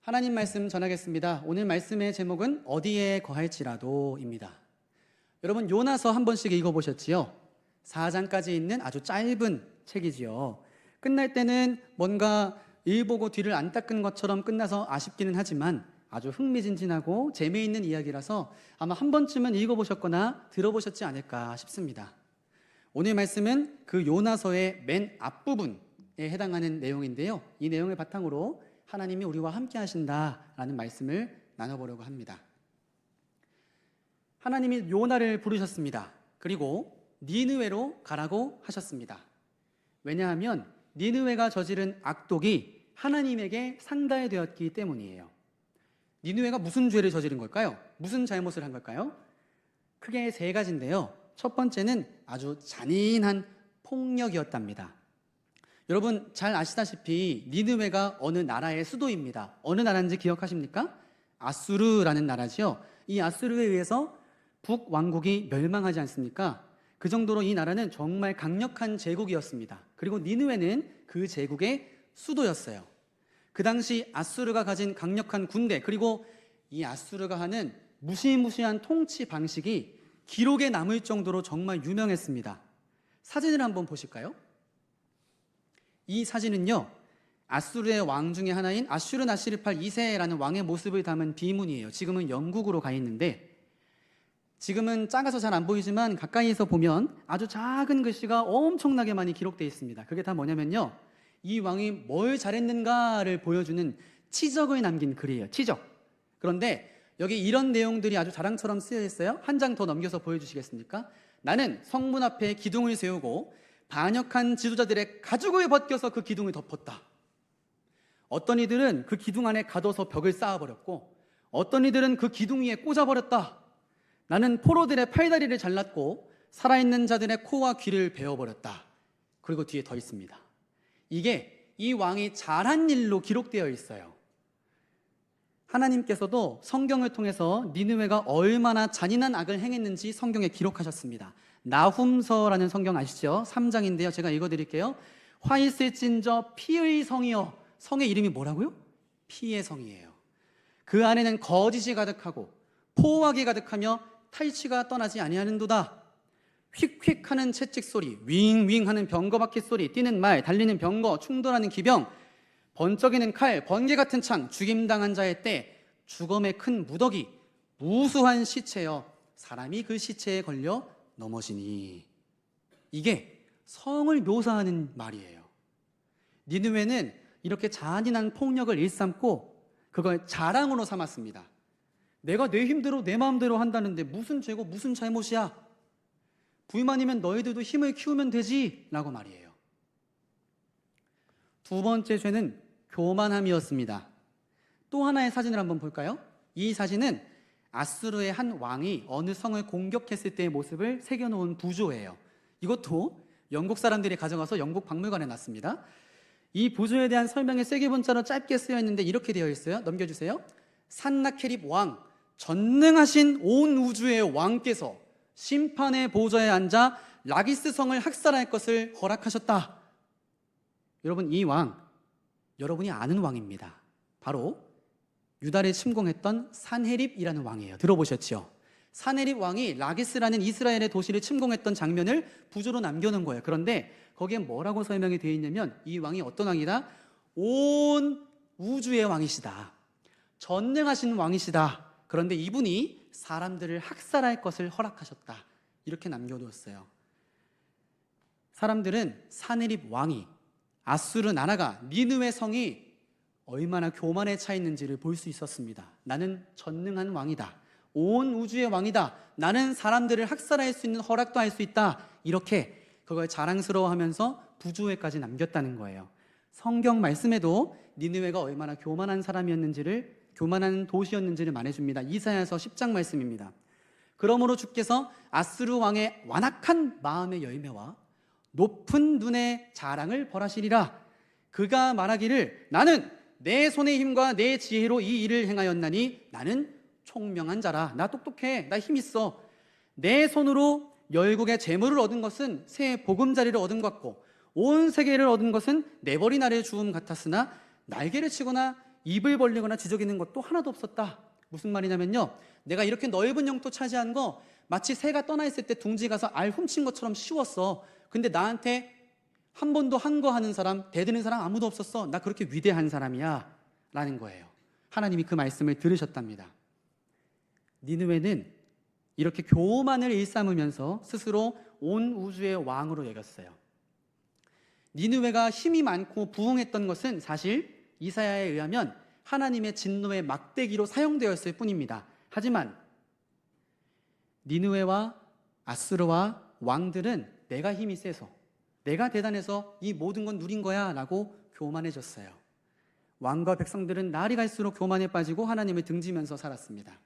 하나님 말씀 전하겠습니다. 오늘 말씀의 제목은 어디에 거할지라도입니다. 여러분 요나서 한 번씩 읽어보셨지요? 4장까지 있는 아주 짧은 책이지요. 끝날 때는 뭔가 일 보고 뒤를 안 닦은 것처럼 끝나서 아쉽기는 하지만 아주 흥미진진하고 재미있는 이야기라서 아마 한 번쯤은 읽어보셨거나 들어보셨지 않을까 싶습니다. 오늘 말씀은 그 요나서의 맨 앞부분에 해당하는 내용인데요. 이 내용을 바탕으로 하나님이 우리와 함께 하신다라는 말씀을 나눠보려고 합니다. 하나님이 요나를 부르셨습니다. 그리고 니느웨로 가라고 하셨습니다. 왜냐하면 니느웨가 저지른 악독이 하나님에게 상달되었기 때문이에요. 니느웨가 무슨 죄를 저지른 걸까요? 무슨 잘못을 한 걸까요? 크게 세 가지인데요. 첫 번째는 아주 잔인한 폭력이었답니다. 여러분 잘 아시다시피 니느웨가 어느 나라의 수도입니다. 어느 나라인지 기억하십니까? 아수르라는 나라지요. 이 아수르에 의해서 북왕국이 멸망하지 않습니까? 그 정도로 이 나라는 정말 강력한 제국이었습니다. 그리고 니느웨는 그 제국의 수도였어요. 그 당시 아수르가 가진 강력한 군대, 그리고 이 아수르가 하는 무시무시한 통치 방식이 기록에 남을 정도로 정말 유명했습니다. 사진을 한번 보실까요? 이 사진은요, 아수르의 왕 중에 하나인 아슈르나시르팔 2세라는 왕의 모습을 담은 비문이에요. 지금은 영국으로 가 있는데, 지금은 작아서 잘 안 보이지만 가까이에서 보면 아주 작은 글씨가 엄청나게 많이 기록되어 있습니다. 그게 다 뭐냐면요, 이 왕이 뭘 잘했는가를 보여주는 치적을 남긴 글이에요. 치적. 그런데 여기 이런 내용들이 아주 자랑처럼 쓰여 있어요. 한 장 더 넘겨서 보여주시겠습니까? 나는 성문 앞에 기둥을 세우고 반역한 지도자들의 가죽을 벗겨서 그 기둥을 덮었다. 어떤 이들은 그 기둥 안에 가둬서 벽을 쌓아버렸고, 어떤 이들은 그 기둥 위에 꽂아버렸다. 나는 포로들의 팔다리를 잘랐고 살아있는 자들의 코와 귀를 베어버렸다. 그리고 뒤에 더 있습니다. 이게 이 왕이 잘한 일로 기록되어 있어요. 하나님께서도 성경을 통해서 니느웨가 얼마나 잔인한 악을 행했는지 성경에 기록하셨습니다. 나훔서라는 성경 아시죠? 3장인데요. 제가 읽어드릴게요. 화 있을진저 피의 성이여. 성의 이름이 뭐라고요? 피의 성이에요. 그 안에는 거짓이 가득하고 포악이 가득하며 탈취가 떠나지 아니하는도다. 휙휙하는 채찍 소리, 윙윙하는 병거바퀴 소리, 뛰는 말, 달리는 병거, 충돌하는 기병, 번쩍이는 칼, 번개 같은 창, 죽임당한 자의 때, 죽음의 큰 무더기, 무수한 시체여 사람이 그 시체에 걸려 넘어지니. 이게 성을 묘사하는 말이에요. 니느웨는 이렇게 잔인한 폭력을 일삼고 그걸 자랑으로 삼았습니다. 내가 내 힘대로 내 마음대로 한다는데 무슨 죄고 무슨 잘못이야? 불만이면 너희들도 힘을 키우면 되지 라고 말이에요. 두 번째 죄는 교만함이었습니다. 또 하나의 사진을 한번 볼까요? 이 사진은 아수르의 한 왕이 어느 성을 공격했을 때의 모습을 새겨놓은 부조예요. 이것도 영국 사람들이 가져가서 영국 박물관에 놨습니다. 이 부조에 대한 설명이 세계문자로 짧게 쓰여 있는데 이렇게 되어 있어요. 넘겨주세요. 산나케립 왕, 전능하신 온 우주의 왕께서 심판의 보좌에 앉아 라기스 성을 학살할 것을 허락하셨다. 여러분, 이 왕, 여러분이 아는 왕입니다. 바로 유다를 침공했던 산헤립이라는 왕이에요. 들어보셨죠? 산헤립 왕이 라기스라는 이스라엘의 도시를 침공했던 장면을 부조로 남겨놓은 거예요. 그런데 거기에 뭐라고 설명이 되어 있냐면 이 왕이 어떤 왕이다? 온 우주의 왕이시다. 전능하신 왕이시다. 그런데 이분이 사람들을 학살할 것을 허락하셨다. 이렇게 남겨두었어요. 사람들은 산헤립 왕이, 아수르 나라가, 니느웨 성이 얼마나 교만에 차 있는지를 볼 수 있었습니다. 나는 전능한 왕이다. 온 우주의 왕이다. 나는 사람들을 학살할 수 있는 허락도 할 수 있다. 이렇게 그걸 자랑스러워하면서 부조에까지 남겼다는 거예요. 성경 말씀에도 니느웨가 얼마나 교만한 사람이었는지를, 교만한 도시였는지를 말해줍니다. 이사야서 10장 말씀입니다. 그러므로 주께서 아수르 왕의 완악한 마음의 열매와 높은 눈의 자랑을 벌하시리라. 그가 말하기를 나는 내 손의 힘과 내 지혜로 이 일을 행하였나니 나는 총명한 자라. 나 똑똑해. 나 힘 있어. 내 손으로 열국의 재물을 얻은 것은 새 보금자리를 얻은 것 같고 온 세계를 얻은 것은 네 벌이 나를 주움 같았으나 날개를 치거나 입을 벌리거나 지저귀는 것도 하나도 없었다. 무슨 말이냐면요, 내가 이렇게 넓은 영토 차지한 거 마치 새가 떠나 있을 때 둥지 가서 알 훔친 것처럼 쉬웠어. 근데 나한테 한 번도 한 거 하는 사람, 대드는 사람 아무도 없었어. 나 그렇게 위대한 사람이야 라는 거예요. 하나님이 그 말씀을 들으셨답니다. 니느웨는 이렇게 교만을 일삼으면서 스스로 온 우주의 왕으로 여겼어요. 니느웨가 힘이 많고 부흥했던 것은 사실 이사야에 의하면 하나님의 진노의 막대기로 사용되었을 뿐입니다. 하지만 니느웨와 아수르와 왕들은 내가 힘이 세서, 내가 대단해서 이 모든 건 누린 거야 라고 교만해졌어요. 왕과 백성들은 날이 갈수록 교만에 빠지고 하나님을 등지면서 살았습니다.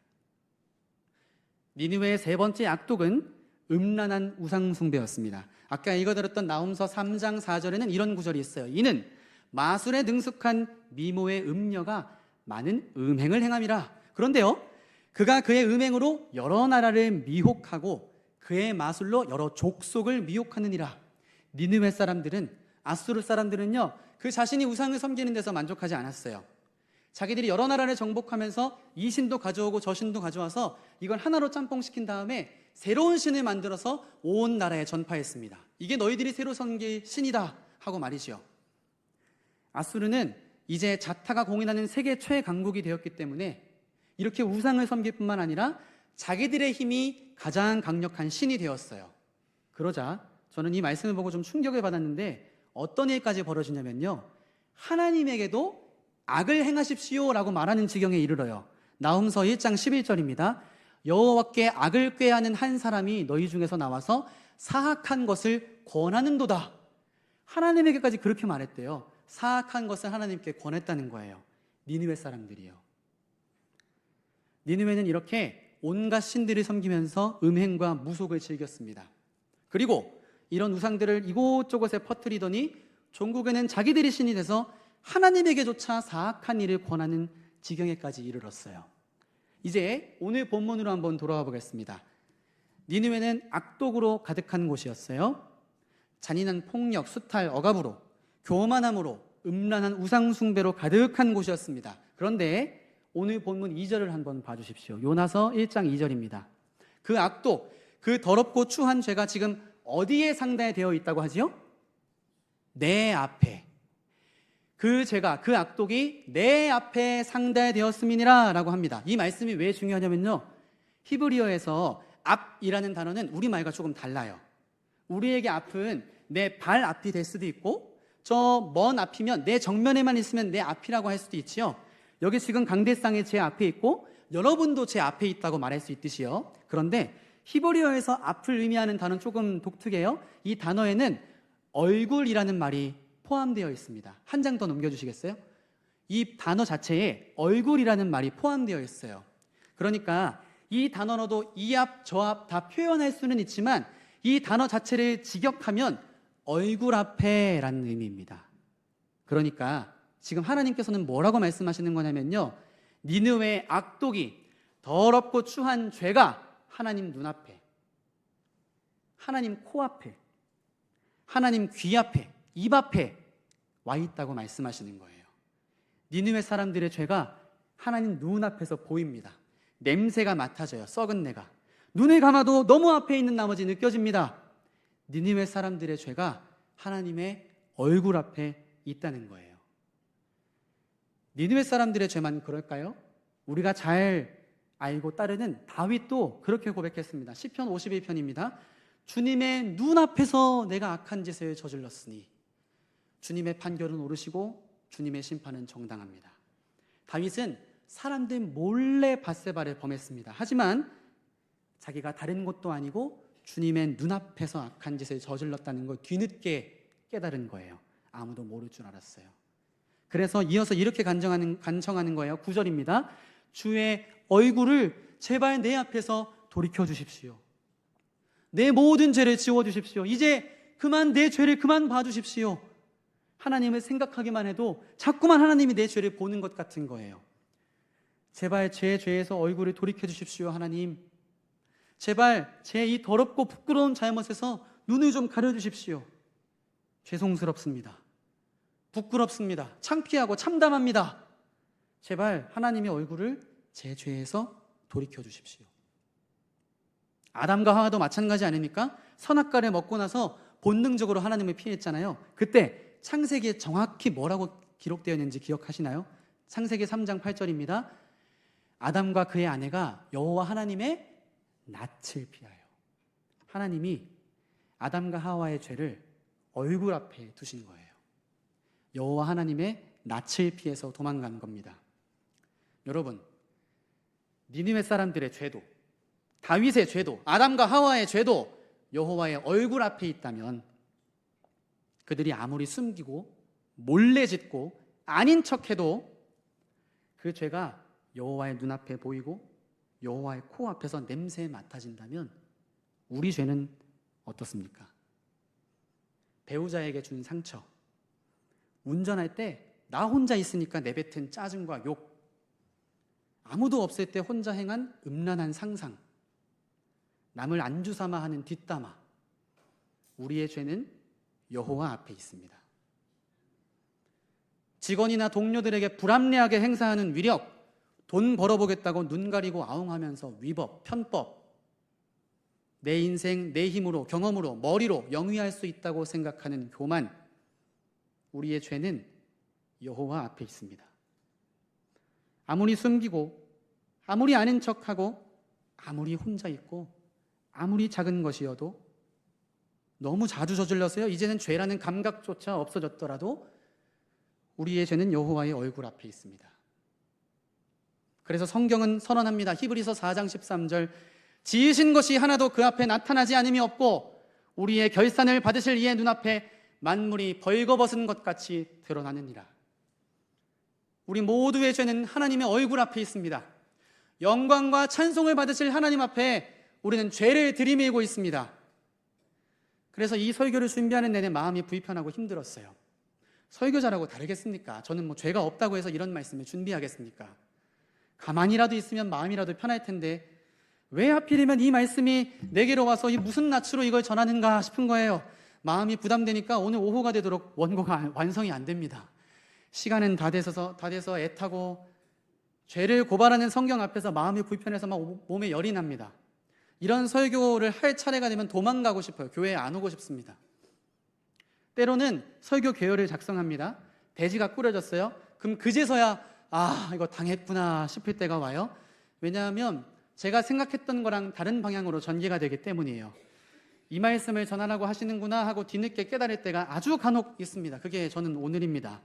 니느웨의 세 번째 악독은 음란한 우상숭배였습니다. 아까 읽어드렸던 나훔서 3장 4절에는 이런 구절이 있어요. 이는 마술에 능숙한 미모의 음녀가 많은 음행을 행함이라. 그런데요, 그가 그의 음행으로 여러 나라를 미혹하고 그의 마술로 여러 족속을 미혹하느니라. 니느웨 사람들은, 아수르 사람들은요, 그 자신이 우상을 섬기는 데서 만족하지 않았어요. 자기들이 여러 나라를 정복하면서 이 신도 가져오고 저 신도 가져와서 이걸 하나로 짬뽕시킨 다음에 새로운 신을 만들어서 온 나라에 전파했습니다. 이게 너희들이 새로 섬길 신이다 하고 말이죠. 아수르는 이제 자타가 공인하는 세계 최강국이 되었기 때문에 이렇게 우상을 섬길 뿐만 아니라 자기들의 힘이 가장 강력한 신이 되었어요. 그러자 저는 이 말씀을 보고 좀 충격을 받았는데, 어떤 일까지 벌어지냐면요, 하나님에게도 악을 행하십시오 라고 말하는 지경에 이르러요. 나훔서 1장 11절입니다. 여호와께 악을 꾀하는 한 사람이 너희 중에서 나와서 사악한 것을 권하는도다. 하나님에게까지 그렇게 말했대요. 사악한 것을 하나님께 권했다는 거예요. 니느웨 사람들이요. 니느웨는 이렇게 온갖 신들을 섬기면서 음행과 무속을 즐겼습니다. 그리고 이런 우상들을 이곳저곳에 퍼뜨리더니 종국에는 자기들이 신이 돼서 하나님에게조차 사악한 일을 권하는 지경에까지 이르렀어요. 이제 오늘 본문으로 한번 돌아가 보겠습니다. 니느웨는 악독으로 가득한 곳이었어요. 잔인한 폭력, 수탈, 억압으로, 교만함으로, 음란한 우상숭배로 가득한 곳이었습니다. 그런데 오늘 본문 2절을 한번 봐주십시오. 요나서 1장 2절입니다. 그 악독, 그 더럽고 추한 죄가 지금 어디에 상대되어 있다고 하지요? 내 앞에. 그 죄가, 그 악독이 내 앞에 상대되었음이니라 라고 합니다. 이 말씀이 왜 중요하냐면요, 히브리어에서 앞이라는 단어는 우리말과 조금 달라요. 우리에게 앞은 내 발 앞이 될 수도 있고, 저 먼 앞이면 내 정면에만 있으면 내 앞이라고 할 수도 있지요. 여기 지금 강대상에 제 앞에 있고 여러분도 제 앞에 있다고 말할 수 있듯이요. 그런데 히브리어에서 앞을 의미하는 단어는 조금 독특해요. 이 단어에는 얼굴이라는 말이 포함되어 있습니다. 한 장 더 넘겨주시겠어요? 이 단어 자체에 얼굴이라는 말이 포함되어 있어요. 그러니까 이 단어로도 이 앞, 저 앞 다 표현할 수는 있지만 이 단어 자체를 직역하면 얼굴 앞에 라는 의미입니다. 그러니까 지금 하나님께서는 뭐라고 말씀하시는 거냐면요, 니느웨의 악독이, 더럽고 추한 죄가 하나님 눈앞에, 하나님 코앞에, 하나님 귀 앞에, 입 앞에 와 있다고 말씀하시는 거예요. 니느웨 사람들의 죄가 하나님 눈앞에서 보입니다. 냄새가 맡아져요. 썩은 내가. 눈을 감아도 너무 앞에 있는 나머지 느껴집니다. 니느웨 사람들의 죄가 하나님의 얼굴 앞에 있다는 거예요. 니느웨 사람들의 죄만 그럴까요? 우리가 잘 알고 따르는 다윗도 그렇게 고백했습니다. 시편 51편입니다. 주님의 눈앞에서 내가 악한 짓을 저질렀으니 주님의 판결은 옳으시고 주님의 심판은 정당합니다. 다윗은 사람들 몰래 밧세바를 범했습니다. 하지만 자기가 다른 것도 아니고 주님의 눈앞에서 악한 짓을 저질렀다는 걸 뒤늦게 깨달은 거예요. 아무도 모를 줄 알았어요. 그래서 이어서 이렇게 간청하는 거예요. 9절입니다. 주의 얼굴을 제발 내 앞에서 돌이켜 주십시오. 내 모든 죄를 지워 주십시오. 이제 그만 내 죄를 그만 봐주십시오. 하나님을 생각하기만 해도 자꾸만 하나님이 내 죄를 보는 것 같은 거예요. 제발 제 죄에서 얼굴을 돌이켜 주십시오. 하나님, 제발 제 이 더럽고 부끄러운 잘못에서 눈을 좀 가려주십시오. 죄송스럽습니다. 부끄럽습니다. 창피하고 참담합니다. 제발 하나님의 얼굴을 제 죄에서 돌이켜 주십시오. 아담과 하와도 마찬가지 아닙니까? 선악과를 먹고 나서 본능적으로 하나님을 피했잖아요. 그때 창세기에 정확히 뭐라고 기록되어 있는지 기억하시나요? 창세기 3장 8절입니다. 아담과 그의 아내가 여호와 하나님의 낯을 피하여. 하나님이 아담과 하와의 죄를 얼굴 앞에 두신 거예요. 여호와 하나님의 낯을 피해서 도망간 겁니다. 여러분, 니느웨 사람들의 죄도, 다윗의 죄도, 아담과 하와의 죄도 여호와의 얼굴 앞에 있다면 그들이 아무리 숨기고 몰래 짓고 아닌 척해도 그 죄가 여호와의 눈앞에 보이고 여호와의 코앞에서 냄새에 맡아진다면 우리 죄는 어떻습니까? 배우자에게 준 상처, 운전할 때 나 혼자 있으니까 내뱉은 짜증과 욕, 아무도 없을 때 혼자 행한 음란한 상상, 남을 안주 삼아 하는 뒷담화, 우리의 죄는 여호와 앞에 있습니다. 직원이나 동료들에게 불합리하게 행사하는 위력, 돈 벌어보겠다고 눈 가리고 아웅하면서 위법, 편법, 내 인생, 내 힘으로, 경험으로, 머리로 영위할 수 있다고 생각하는 교만, 우리의 죄는 여호와 앞에 있습니다. 아무리 숨기고, 아무리 아는 척하고, 아무리 혼자 있고, 아무리 작은 것이어도 너무 자주 저질러서요 이제는 죄라는 감각조차 없어졌더라도 우리의 죄는 여호와의 얼굴 앞에 있습니다. 그래서 성경은 선언합니다. 히브리서 4장 13절, 지으신 것이 하나도 그 앞에 나타나지 않음이 없고 우리의 결산을 받으실 이의 눈앞에 만물이 벌거벗은 것 같이 드러나느니라. 우리 모두의 죄는 하나님의 얼굴 앞에 있습니다. 영광과 찬송을 받으실 하나님 앞에 우리는 죄를 들이밀고 있습니다. 그래서 이 설교를 준비하는 내내 마음이 불편하고 힘들었어요. 설교자라고 다르겠습니까? 저는 뭐 죄가 없다고 해서 이런 말씀을 준비하겠습니까? 가만히라도 있으면 마음이라도 편할 텐데 왜 하필이면 이 말씀이 내게로 와서 이 무슨 낯으로 이걸 전하는가 싶은 거예요. 마음이 부담되니까 오늘 오후가 되도록 원고가 완성이 안 됩니다. 시간은 다 돼서 애타고 죄를 고발하는 성경 앞에서 마음이 불편해서 막 몸에 열이 납니다. 이런 설교를 할 차례가 되면 도망가고 싶어요. 교회에 안 오고 싶습니다. 때로는 설교 계열을 작성합니다. 대지가 꾸려졌어요. 그럼 그제서야 이거 당했구나 싶을 때가 와요. 왜냐하면 제가 생각했던 거랑 다른 방향으로 전개가 되기 때문이에요. 이 말씀을 전하라고 하시는구나 하고 뒤늦게 깨달을 때가 아주 간혹 있습니다. 그게 저는 오늘입니다.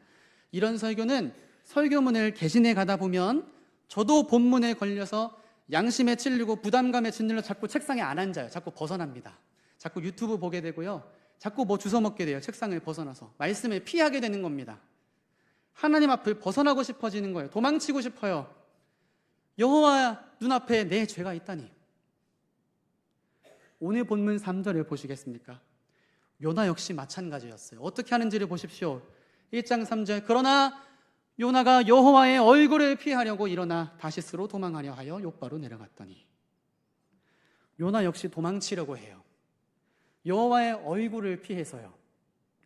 이런 설교는 설교문을 개진해 가다 보면 저도 본문에 걸려서 양심에 찔리고 부담감에 짓눌려 자꾸 책상에 안 앉아요. 자꾸 벗어납니다. 자꾸 유튜브 보게 되고요. 자꾸 뭐 주워 먹게 돼요. 책상을 벗어나서 말씀을 피하게 되는 겁니다. 하나님 앞을 벗어나고 싶어지는 거예요. 도망치고 싶어요. 여호와 눈앞에 내 죄가 있다니. 오늘 본문 3절을 보시겠습니까? 요나 역시 마찬가지였어요. 어떻게 하는지를 보십시오. 1장 3절, 그러나 요나가 여호와의 얼굴을 피하려고 일어나 다시스로 도망하려 하여 욥바로 내려갔더니. 요나 역시 도망치려고 해요. 여호와의 얼굴을 피해서요.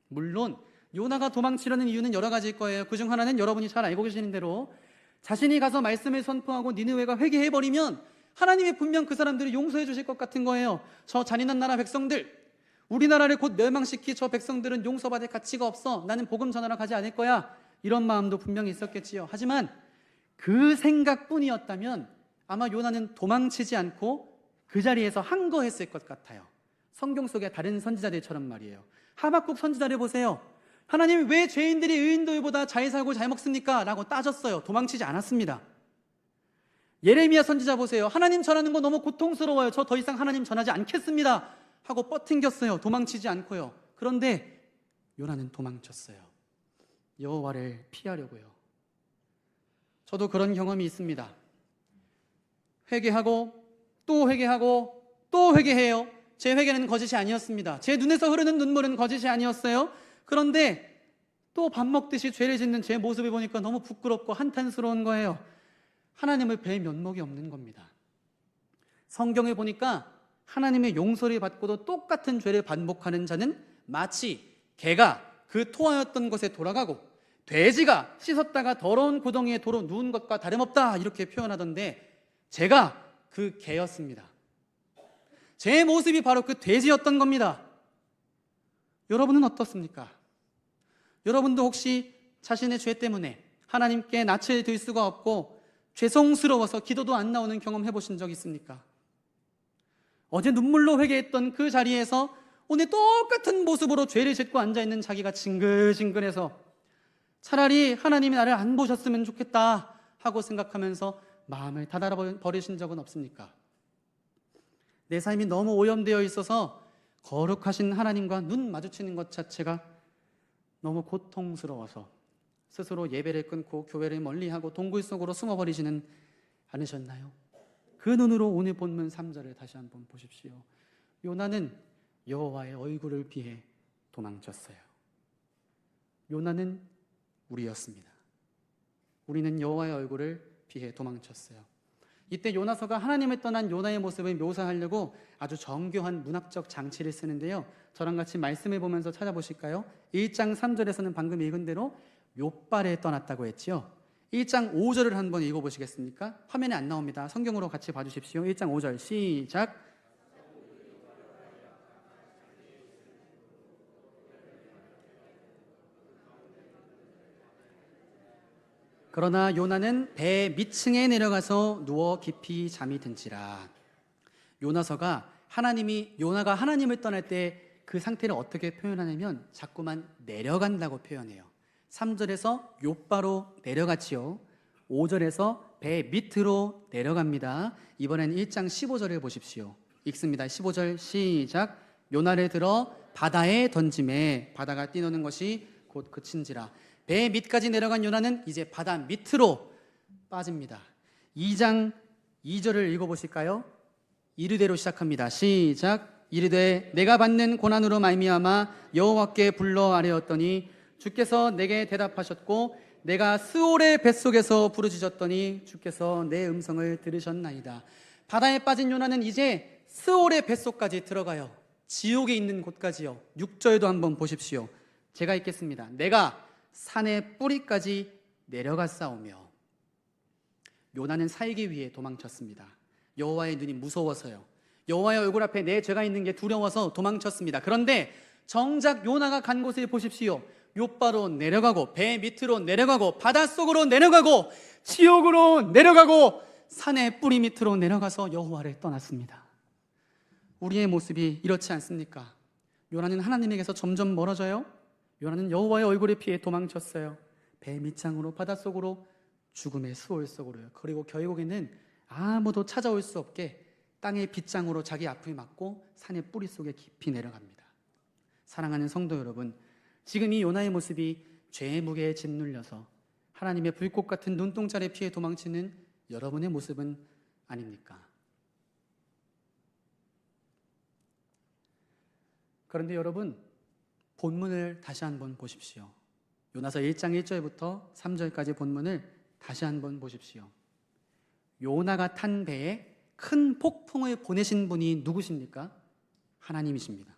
물론 요나가 도망치려는 이유는 여러 가지일 거예요. 그중 하나는 여러분이 잘 알고 계시는 대로 자신이 가서 말씀을 선포하고 니느웨가 회개해버리면 하나님이 분명 그 사람들을 용서해 주실 것 같은 거예요. 저 잔인한 나라 백성들, 우리나라를 곧 멸망시키 저 백성들은 용서받을 가치가 없어. 나는 복음 전하러 가지 않을 거야. 이런 마음도 분명히 있었겠지요. 하지만 그 생각뿐이었다면 아마 요나는 도망치지 않고 그 자리에서 항거했을 것 같아요. 성경 속의 다른 선지자들처럼 말이에요. 하박국 선지자를 보세요. 하나님 왜 죄인들이 의인들보다 잘 살고 잘 먹습니까? 라고 따졌어요. 도망치지 않았습니다. 예레미야 선지자 보세요. 하나님 전하는 거 너무 고통스러워요. 저 더 이상 하나님 전하지 않겠습니다 하고 뻗팅겼어요. 도망치지 않고요. 그런데 요나는 도망쳤어요. 여호와를 피하려고요. 저도 그런 경험이 있습니다. 회개하고 또 회개하고 또 회개해요. 제 회개는 거짓이 아니었습니다. 제 눈에서 흐르는 눈물은 거짓이 아니었어요. 그런데 또 밥 먹듯이 죄를 짓는 제 모습을 보니까 너무 부끄럽고 한탄스러운 거예요. 하나님을 뵐 면목이 없는 겁니다. 성경을 보니까 하나님의 용서를 받고도 똑같은 죄를 반복하는 자는 마치 개가 그 토하였던 곳에 돌아가고 돼지가 씻었다가 더러운 구덩이에 도로 누운 것과 다름없다 이렇게 표현하던데 제가 그 개였습니다. 제 모습이 바로 그 돼지였던 겁니다. 여러분은 어떻습니까? 여러분도 혹시 자신의 죄 때문에 하나님께 낯을 들 수가 없고 죄송스러워서 기도도 안 나오는 경험 해보신 적 있습니까? 어제 눈물로 회개했던 그 자리에서 오늘 똑같은 모습으로 죄를 짓고 앉아있는 자기가 징글징글해서 차라리 하나님이 나를 안 보셨으면 좋겠다 하고 생각하면서 마음을 닫아버리신 적은 없습니까? 내 삶이 너무 오염되어 있어서 거룩하신 하나님과 눈 마주치는 것 자체가 너무 고통스러워서 스스로 예배를 끊고 교회를 멀리하고 동굴 속으로 숨어버리지는 않으셨나요? 그 눈으로 오늘 본문 3절을 다시 한번 보십시오. 요나는 여호와의 얼굴을 피해 도망쳤어요. 요나는 우리였습니다. 우리는 여호와의 얼굴을 피해 도망쳤어요. 이때 요나서가 하나님을 떠난 요나의 모습을 묘사하려고 아주 정교한 문학적 장치를 쓰는데요. 저랑 같이 말씀을 보면서 찾아보실까요? 1장 3절에서는 방금 읽은 대로 욥발에 떠났다고 했지요. 1장 5절을 한번 읽어보시겠습니까? 화면에 안 나옵니다. 성경으로 같이 봐주십시오. 1장 5절 시작. 그러나 요나는 배 밑층에 내려가서 누워 깊이 잠이 든지라. 요나서가 요나가 하나님을 떠날 때 그 상태를 어떻게 표현하냐면 자꾸만 내려간다고 표현해요. 3절에서 욥바로 내려갔지요. 5절에서 배 밑으로 내려갑니다. 이번엔 1장 15절을 보십시오. 읽습니다. 15절 시작. 요나를 들어 바다에 던짐에 바다가 뛰노는 것이 곧 그친지라. 배 밑까지 내려간 요나는 이제 바다 밑으로 빠집니다. 2장 2절을 읽어보실까요? 이르되로 시작합니다. 시작. 이르되 내가 받는 고난으로 말미암아 여호와께 불러 아뢰었더니 주께서 내게 대답하셨고 내가 스올의 뱃속에서 부르짖었더니 주께서 내 음성을 들으셨나이다. 바다에 빠진 요나는 이제 스올의 뱃속까지 들어가요. 지옥에 있는 곳까지요. 6절도 한번 보십시오. 제가 읽겠습니다. 내가 산의 뿌리까지 내려갔사오며. 요나는 살기 위해 도망쳤습니다. 여호와의 눈이 무서워서요. 여호와의 얼굴 앞에 내 죄가 있는 게 두려워서 도망쳤습니다. 그런데 정작 요나가 간 곳을 보십시오. 욥바로 내려가고 배 밑으로 내려가고 바닷속으로 내려가고 지옥으로 내려가고 산의 뿌리 밑으로 내려가서 여호와를 떠났습니다. 우리의 모습이 이렇지 않습니까? 요나는 하나님에게서 점점 멀어져요. 요나는 여호와의 얼굴을 피해 도망쳤어요. 배 밑창으로 바닷속으로 죽음의 수월 속으로요. 그리고 결국에는 아무도 찾아올 수 없게 땅의 빗장으로 자기 앞을 맞고 산의 뿌리 속에 깊이 내려갑니다. 사랑하는 성도 여러분, 지금 이 요나의 모습이 죄의 무게에 짓눌려서 하나님의 불꽃 같은 눈동자를 피해 도망치는 여러분의 모습은 아닙니까? 그런데 여러분, 본문을 다시 한번 보십시오. 요나서 1장 1절부터 3절까지 본문을 다시 한번 보십시오. 요나가 탄 배에 큰 폭풍을 보내신 분이 누구십니까? 하나님이십니다.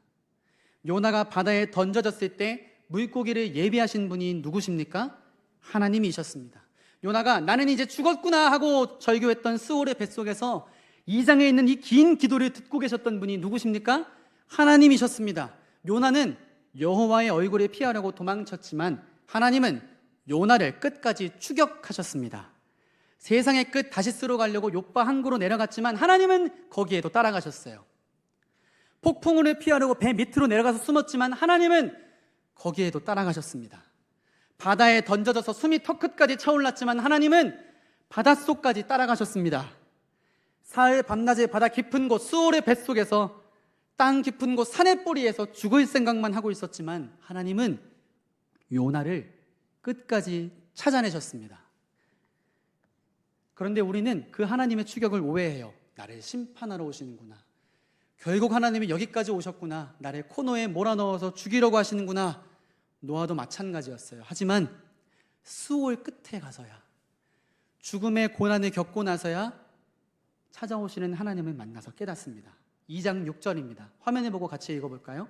요나가 바다에 던져졌을 때 물고기를 예비하신 분이 누구십니까? 하나님이셨습니다. 요나가 나는 이제 죽었구나 하고 절규했던 스올의 뱃속에서 2장에 있는 이 긴 기도를 듣고 계셨던 분이 누구십니까? 하나님이셨습니다. 요나는 여호와의 얼굴을 피하려고 도망쳤지만 하나님은 요나를 끝까지 추격하셨습니다. 세상의 끝 다시스로 가려고 욥바 항구로 내려갔지만 하나님은 거기에도 따라가셨어요. 폭풍우를 피하려고 배 밑으로 내려가서 숨었지만 하나님은 거기에도 따라가셨습니다. 바다에 던져져서 숨이 턱끝까지 차올랐지만 하나님은 바닷속까지 따라가셨습니다. 사흘 밤낮에 바다 깊은 곳 수올의 뱃속에서 땅 깊은 곳 산의 뿌리에서 죽을 생각만 하고 있었지만 하나님은 요나를 끝까지 찾아내셨습니다. 그런데 우리는 그 하나님의 추격을 오해해요. 나를 심판하러 오시는구나. 결국 하나님이 여기까지 오셨구나. 나를 코너에 몰아넣어서 죽이려고 하시는구나. 노아도 마찬가지였어요. 하지만 수올 끝에 가서야, 죽음의 고난을 겪고 나서야 찾아오시는 하나님을 만나서 깨닫습니다. 2장 6절입니다. 화면을 보고 같이 읽어볼까요?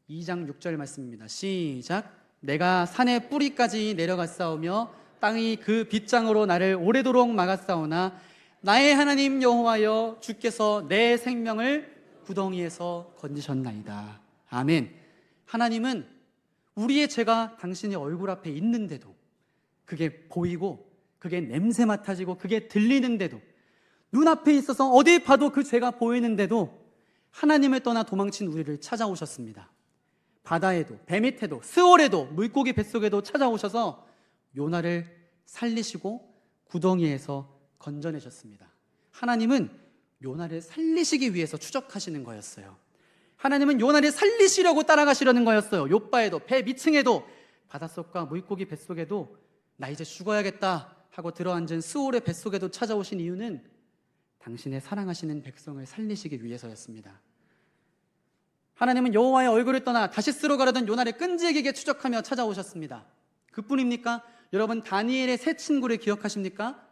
2장 6절 말씀입니다. 시작. 내가 산의 뿌리까지 내려갔사오며 땅이 그 빗장으로 나를 오래도록 막았사오나 나의 하나님 여호와여 주께서 내 생명을 구덩이에서 건지셨나이다. 아멘. 하나님은 우리의 죄가 당신의 얼굴 앞에 있는데도, 그게 보이고 그게 냄새 맡아지고 그게 들리는데도, 눈앞에 있어서 어디 봐도 그 죄가 보이는데도 하나님을 떠나 도망친 우리를 찾아오셨습니다. 바다에도 배 밑에도 스올에도 물고기 뱃속에도 찾아오셔서 요나를 살리시고 구덩이에서 건져내셨습니다. 하나님은 요나를 살리시기 위해서 추적하시는 거였어요. 하나님은 요나를 살리시려고 따라가시려는 거였어요. 욥바에도 배 밑층에도 바닷속과 물고기 뱃속에도 나 이제 죽어야겠다 하고 들어앉은 스올의 뱃속에도 찾아오신 이유는 당신의 사랑하시는 백성을 살리시기 위해서였습니다. 하나님은 여호와의 얼굴을 떠나 다시스로 가려던 요나를 끈질기게 추적하며 찾아오셨습니다. 그뿐입니까? 여러분, 다니엘의 세 친구를 기억하십니까?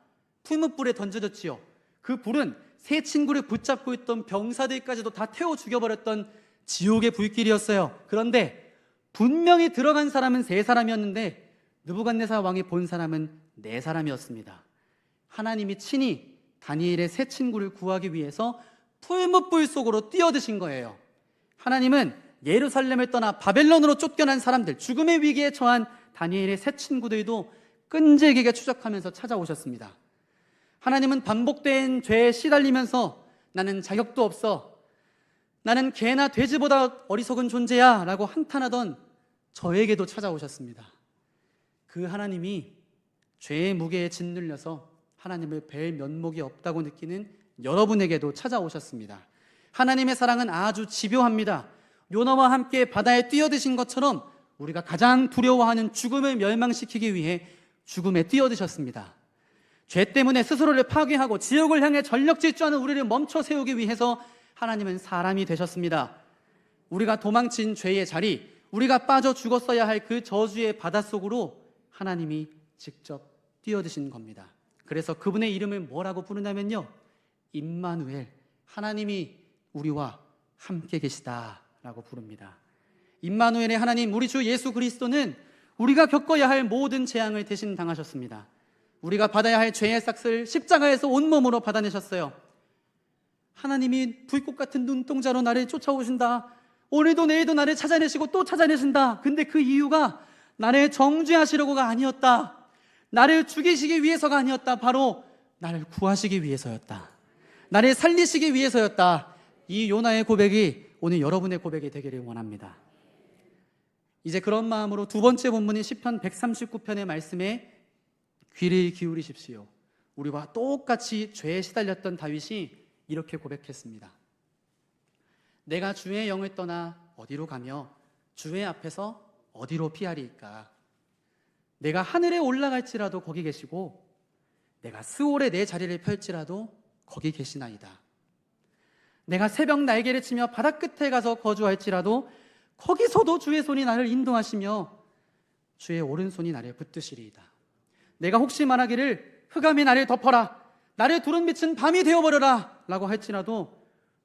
풀무불에 던져졌지요. 그 불은 세 친구를 붙잡고 있던 병사들까지도 다 태워 죽여버렸던 지옥의 불길이었어요. 그런데 분명히 들어간 사람은 세 사람이었는데 느부갓네살 왕이 본 사람은 네 사람이었습니다. 하나님이 친히 다니엘의 세 친구를 구하기 위해서 풀무불 속으로 뛰어드신 거예요. 하나님은 예루살렘을 떠나 바벨론으로 쫓겨난 사람들, 죽음의 위기에 처한 다니엘의 세 친구들도 끈질기게 추적하면서 찾아오셨습니다. 하나님은 반복된 죄에 시달리면서 나는 자격도 없어, 나는 개나 돼지보다 어리석은 존재야 라고 한탄하던 저에게도 찾아오셨습니다. 그 하나님이 죄의 무게에 짓눌려서 하나님을 뵐 면목이 없다고 느끼는 여러분에게도 찾아오셨습니다. 하나님의 사랑은 아주 집요합니다. 요나와 함께 바다에 뛰어드신 것처럼 우리가 가장 두려워하는 죽음을 멸망시키기 위해 죽음에 뛰어드셨습니다. 죄 때문에 스스로를 파괴하고 지옥을 향해 전력 질주하는 우리를 멈춰 세우기 위해서 하나님은 사람이 되셨습니다. 우리가 도망친 죄의 자리, 우리가 빠져 죽었어야 할 그 저주의 바닷속으로 하나님이 직접 뛰어드신 겁니다. 그래서 그분의 이름을 뭐라고 부르냐면요, 임마누엘, 하나님이 우리와 함께 계시다라고 부릅니다. 임마누엘의 하나님, 우리 주 예수 그리스도는 우리가 겪어야 할 모든 재앙을 대신 당하셨습니다. 우리가 받아야 할 죄의 삭을 십자가에서 온몸으로 받아내셨어요. 하나님이 불꽃 같은 눈동자로 나를 쫓아오신다, 오늘도 내일도 나를 찾아내시고 또 찾아내신다. 근데 그 이유가 나를 정죄하시려고가 아니었다, 나를 죽이시기 위해서가 아니었다, 바로 나를 구하시기 위해서였다, 나를 살리시기 위해서였다. 이 요나의 고백이 오늘 여러분의 고백이 되기를 원합니다. 이제 그런 마음으로 두 번째 본문인 시편 139편의 말씀에 귀를 기울이십시오. 우리와 똑같이 죄에 시달렸던 다윗이 이렇게 고백했습니다. 내가 주의 영을 떠나 어디로 가며 주의 앞에서 어디로 피하리이까? 내가 하늘에 올라갈지라도 거기 계시고 내가 스올에 내 자리를 펼지라도 거기 계시나이다. 내가 새벽 날개를 치며 바다 끝에 가서 거주할지라도 거기서도 주의 손이 나를 인도하시며 주의 오른손이 나를 붙드시리이다. 내가 혹시 말하기를 흑암이 나를 덮어라, 나를 두른 빛은 밤이 되어버려라 라고 할지라도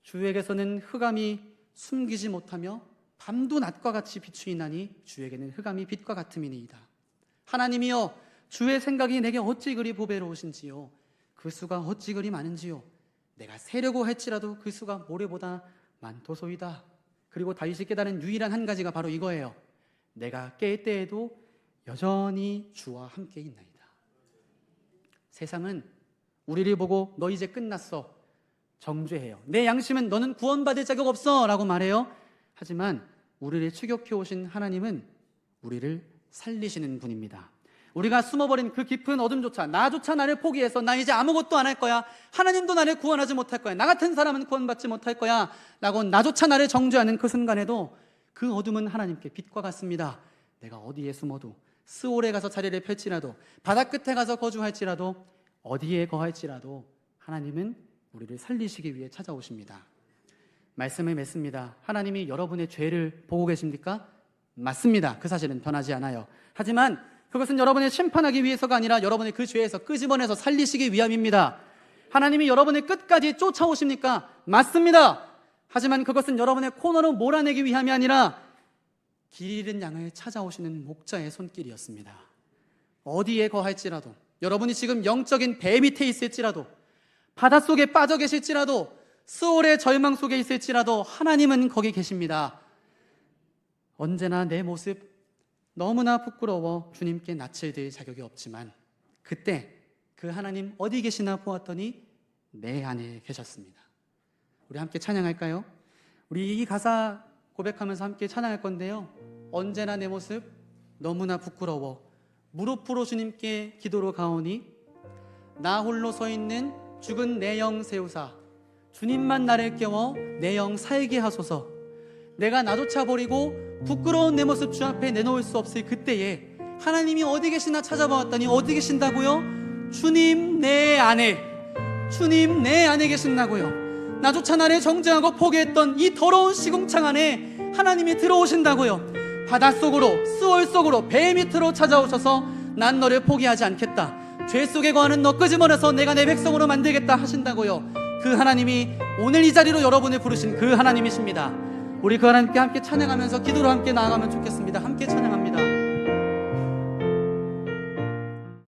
주에게서는 흑암이 숨기지 못하며 밤도 낮과 같이 비추이나니 주에게는 흑암이 빛과 같음이니이다. 하나님이여, 주의 생각이 내게 어찌 그리 보배로우신지요, 그 수가 어찌 그리 많은지요, 내가 세려고 할지라도 그 수가 모래보다 많도소이다. 그리고 다윗이 깨달은 유일한 한 가지가 바로 이거예요. 내가 깰 때에도 여전히 주와 함께 있나이다. 세상은 우리를 보고 너 이제 끝났어, 정죄해요. 내 양심은 너는 구원받을 자격 없어 라고 말해요. 하지만 우리를 추격해 오신 하나님은 우리를 살리시는 분입니다. 우리가 숨어버린 그 깊은 어둠조차, 나조차 나를 포기해서 나 이제 아무것도 안 할 거야, 하나님도 나를 구원하지 못할 거야, 나 같은 사람은 구원받지 못할 거야 라고 나조차 나를 정죄하는 그 순간에도 그 어둠은 하나님께 빛과 같습니다. 내가 어디에 숨어도, 스올에 가서 자리를 펼치라도, 바다 끝에 가서 거주할지라도, 어디에 거할지라도 하나님은 우리를 살리시기 위해 찾아오십니다. 말씀을 맺습니다. 하나님이 여러분의 죄를 보고 계십니까? 맞습니다. 그 사실은 변하지 않아요. 하지만 그것은 여러분을 심판하기 위해서가 아니라 여러분을 그 죄에서 끄집어내서 살리시기 위함입니다. 하나님이 여러분을 끝까지 쫓아오십니까? 맞습니다. 하지만 그것은 여러분의 코너로 몰아내기 위함이 아니라 길 잃은 양을 찾아오시는 목자의 손길이었습니다. 어디에 거할지라도, 여러분이 지금 영적인 배 밑에 있을지라도, 바닷속에 빠져 계실지라도, 수월의 절망 속에 있을지라도 하나님은 거기 계십니다. 언제나 내 모습 너무나 부끄러워 주님께 낯을 들 자격이 없지만 그때 그 하나님 어디 계시나 보았더니 내 안에 계셨습니다. 우리 함께 찬양할까요? 우리 이 가사 고백하면서 함께 찬양할 건데요. 언제나 내 모습 너무나 부끄러워 무릎으로 주님께 기도로 가오니 나 홀로 서 있는 죽은 내 영 세우사 주님만 나를 깨워 내 영 살게 하소서. 내가 나조차 버리고 부끄러운 내 모습 주 앞에 내놓을 수 없을 그때에 하나님이 어디 계시나 찾아보았더니 어디 계신다고요? 주님 내 안에, 주님 내 안에 계신다고요. 나조차 나를 정죄하고 포기했던 이 더러운 시궁창 안에 하나님이 들어오신다고요. 바닷속으로, 수월 속으로, 배 밑으로 찾아오셔서 난 너를 포기하지 않겠다. 죄 속에 거하는 너 끄집어내서 내가 내 백성으로 만들겠다 하신다고요. 그 하나님이 오늘 이 자리로 여러분을 부르신 그 하나님이십니다. 우리 그 하나님께 함께 찬양하면서 기도로 함께 나아가면 좋겠습니다. 함께 찬양